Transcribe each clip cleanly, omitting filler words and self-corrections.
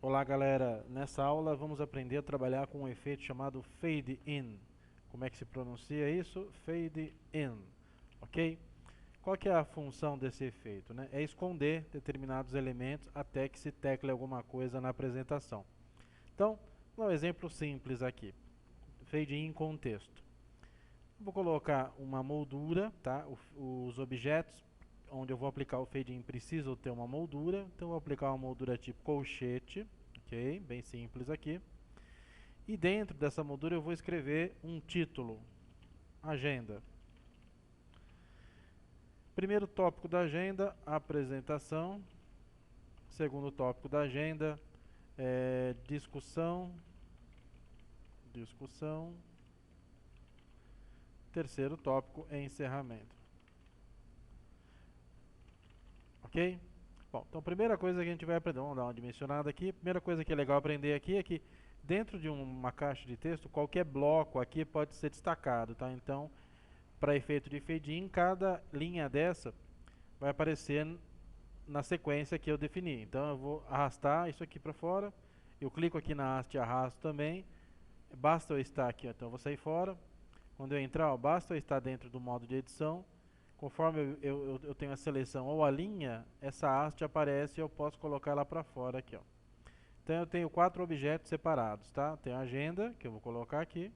Olá galera, nessa aula vamos aprender a trabalhar com um efeito chamado Fade In. Como é que se pronuncia isso? Fade In, ok? Qual que é a função desse efeito, né? É esconder determinados elementos até que se tecle alguma coisa na apresentação. Então, vou dar um exemplo simples aqui. Fade In com texto. Vou colocar uma moldura, tá? Os objetos onde eu vou aplicar o fade in precisam ter uma moldura, então eu vou aplicar uma moldura tipo colchete, ok? Bem simples aqui. E dentro dessa moldura eu vou escrever um título, agenda. Primeiro tópico da agenda, apresentação. Segundo tópico da agenda, discussão. Terceiro tópico é encerramento. Ok? Bom, então a primeira coisa que a gente vai aprender, vamos dar uma dimensionada aqui. A primeira coisa que é legal aprender aqui é que dentro de uma caixa de texto, qualquer bloco aqui pode ser destacado, tá? Então, para efeito de fade in, cada linha dessa vai aparecer na sequência que eu defini. Então eu vou arrastar isso aqui para fora, eu clico aqui na haste e arrasto também. Basta eu estar aqui, ó, então eu vou sair fora. Quando eu entrar, ó, basta eu estar dentro do modo de edição. Conforme eu tenho a seleção ou a linha, essa haste aparece e eu posso colocar ela para fora aqui, ó. Então eu tenho 4 objetos separados, tá? Tenho a agenda, que eu vou colocar aqui,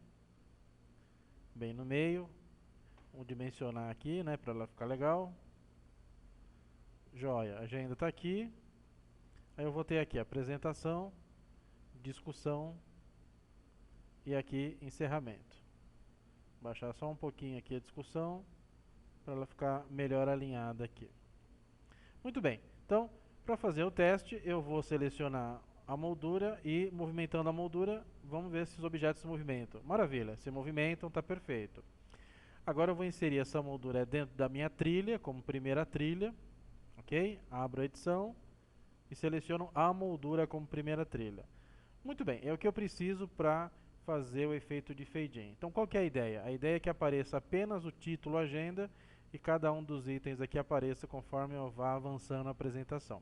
bem no meio. Vou dimensionar aqui, né, para ela ficar legal. Joia, a agenda está aqui. Aí eu vou ter aqui apresentação, discussão e aqui encerramento. Baixar só um pouquinho aqui a discussão para ela ficar melhor alinhada aqui. Muito bem, então para fazer o teste eu vou selecionar a moldura e movimentando a moldura, vamos ver se os objetos se movimentam. Maravilha, se movimentam, está perfeito. Agora eu vou inserir essa moldura dentro da minha trilha, como primeira trilha, ok? Abro a edição e seleciono a moldura como primeira trilha. Muito bem, é o que eu preciso para fazer o efeito de fade in. Então qual que é a ideia? A ideia é que apareça apenas o título agenda e cada um dos itens aqui apareça conforme eu vá avançando a apresentação.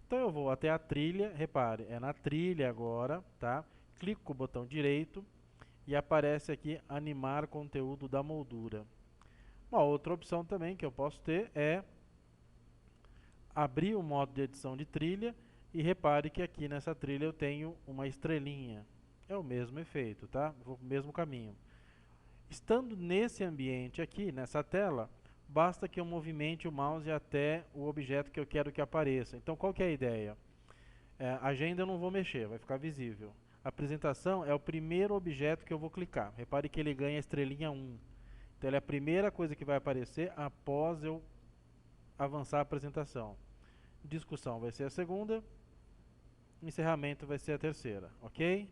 Então eu vou até a trilha, repare, é na trilha agora, tá? Clico com o botão direito e aparece aqui animar conteúdo da moldura. Uma outra opção também que eu posso ter é abrir o modo de edição de trilha e repare que aqui nessa trilha eu tenho uma estrelinha. É o mesmo efeito, tá? Vou pro mesmo caminho. Estando nesse ambiente aqui, nessa tela, basta que eu movimente o mouse até o objeto que eu quero que apareça. Então qual que é a ideia? A agenda eu não vou mexer, vai ficar visível. A apresentação é o primeiro objeto que eu vou clicar. Repare que ele ganha a estrelinha 1. Então ele é a primeira coisa que vai aparecer após eu avançar a apresentação. Discussão vai ser a segunda. Encerramento vai ser a terceira, ok?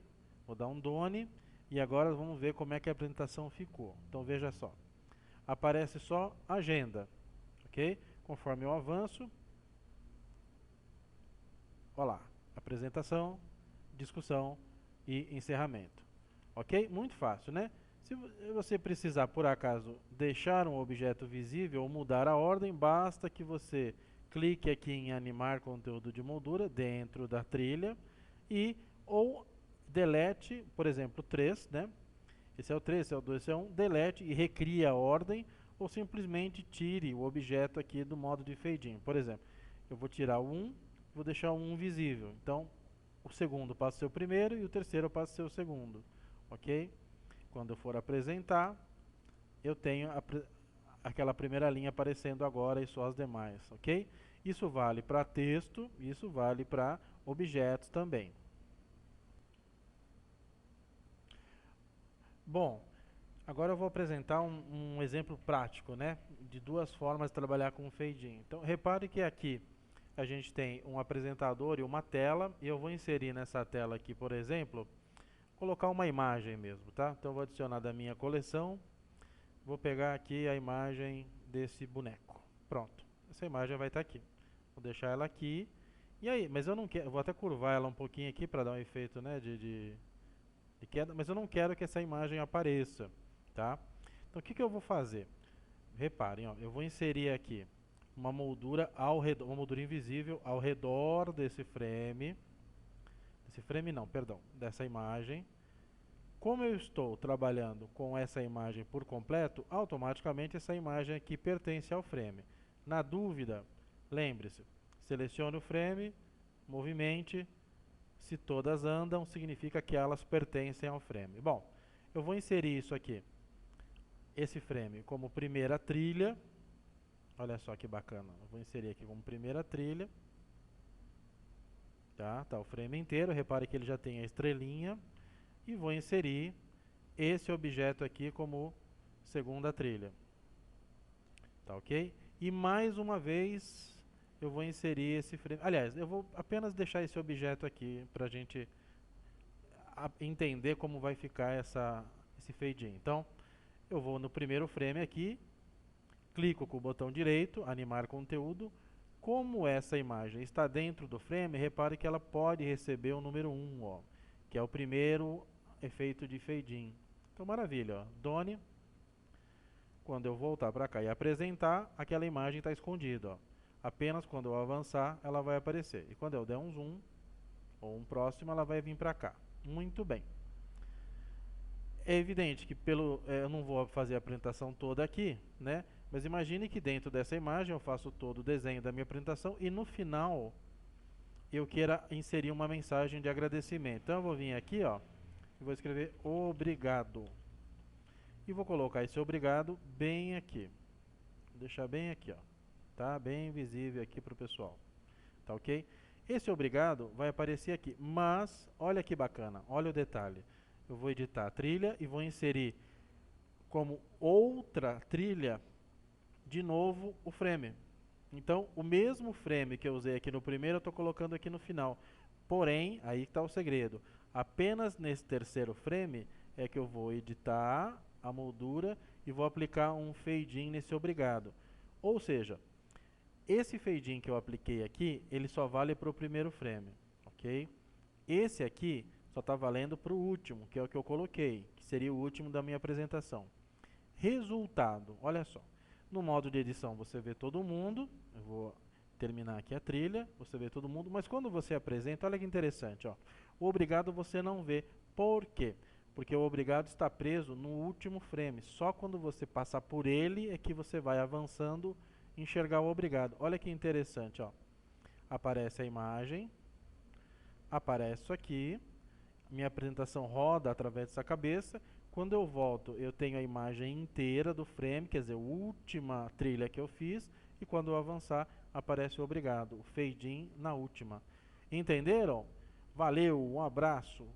Vou dar um done e agora vamos ver como é que a apresentação ficou. Então veja só. Aparece só agenda, ok? Conforme eu avanço, olha lá, apresentação, discussão e encerramento. Ok? Muito fácil, né? Se você precisar, por acaso, deixar um objeto visível ou mudar a ordem, basta que você clique aqui em animar conteúdo de moldura dentro da trilha e ou delete, por exemplo, 3, né? Esse é o 3, esse é o 2, esse é o 1, delete e recrie a ordem ou simplesmente tire o objeto aqui do modo de fade in. Por exemplo, eu vou tirar o 1, vou deixar o 1 visível. Então, o segundo passa a ser o primeiro e o terceiro passa a ser o segundo, ok? Quando eu for apresentar, eu tenho aquela primeira linha aparecendo agora e só as demais, ok? Isso vale para texto, isso vale para objetos também. Bom, agora eu vou apresentar um exemplo prático, né? De duas formas de trabalhar com o fade in. Então, repare que aqui a gente tem um apresentador e uma tela, e eu vou inserir nessa tela aqui, por exemplo, colocar uma imagem mesmo, tá? Então eu vou adicionar da minha coleção, vou pegar aqui a imagem desse boneco. Pronto, essa imagem vai estar aqui. Vou deixar ela aqui. E aí, mas eu não quero, eu vou até curvar ela um pouquinho aqui para dar um efeito, né, de queda, mas eu não quero que essa imagem apareça, tá? Então o que eu vou fazer? Reparem, ó, eu vou inserir aqui uma moldura ao redor, uma moldura invisível ao redor desse frame, esse frame não, perdão, dessa imagem. Como eu estou trabalhando com essa imagem por completo, automaticamente essa imagem aqui pertence ao frame. Na dúvida, lembre-se, selecione o frame, movimente, se todas andam, significa que elas pertencem ao frame. Bom, eu vou inserir isso aqui, esse frame, como primeira trilha. Olha só que bacana, eu vou inserir aqui como primeira trilha. Tá o frame inteiro, repare que ele já tem a estrelinha. E vou inserir esse objeto aqui como segunda trilha. Tá ok? E mais uma vez eu vou inserir esse frame. Aliás, eu vou apenas deixar esse objeto aqui para a gente entender como vai ficar esse fade in. Então, eu vou no primeiro frame aqui, clico com o botão direito, animar conteúdo. Como essa imagem está dentro do frame, repare que ela pode receber o número 1, ó, que é o primeiro efeito de fade in. Então, maravilha, ó. Done. Quando eu voltar para cá e apresentar, aquela imagem está escondida, ó. Apenas quando eu avançar, ela vai aparecer. E quando eu der um zoom, ou um próximo, ela vai vir para cá. Muito bem. É evidente que eu não vou fazer a apresentação toda aqui, né? Mas imagine que dentro dessa imagem eu faço todo o desenho da minha apresentação e no final eu queira inserir uma mensagem de agradecimento. Então eu vou vir aqui, ó, e vou escrever obrigado. E vou colocar esse obrigado bem aqui. Vou deixar bem aqui, ó. Tá bem visível aqui para o pessoal. Tá ok? Esse obrigado vai aparecer aqui, mas olha que bacana, olha o detalhe. Eu vou editar a trilha e vou inserir como outra trilha, de novo, o frame. Então, o mesmo frame que eu usei aqui no primeiro, eu estou colocando aqui no final. Porém, aí está o segredo. Apenas nesse terceiro frame é que eu vou editar a moldura e vou aplicar um fade in nesse obrigado. Ou seja, esse fade in que eu apliquei aqui, ele só vale para o primeiro frame, ok? Esse aqui só está valendo para o último, que é o que eu coloquei, que seria o último da minha apresentação. Resultado, olha só. No modo de edição você vê todo mundo, eu vou terminar aqui a trilha, você vê todo mundo, mas quando você apresenta, olha que interessante, ó, o obrigado você não vê. Por quê? Porque o obrigado está preso no último frame, só quando você passar por ele é que você vai avançando e enxergar o obrigado. Olha que interessante, ó. Aparece a imagem, aparece isso aqui, minha apresentação roda através dessa cabeça. Quando eu volto, eu tenho a imagem inteira do frame, quer dizer, a última trilha que eu fiz, e quando eu avançar, aparece o obrigado, o fade in na última. Entenderam? Valeu, um abraço!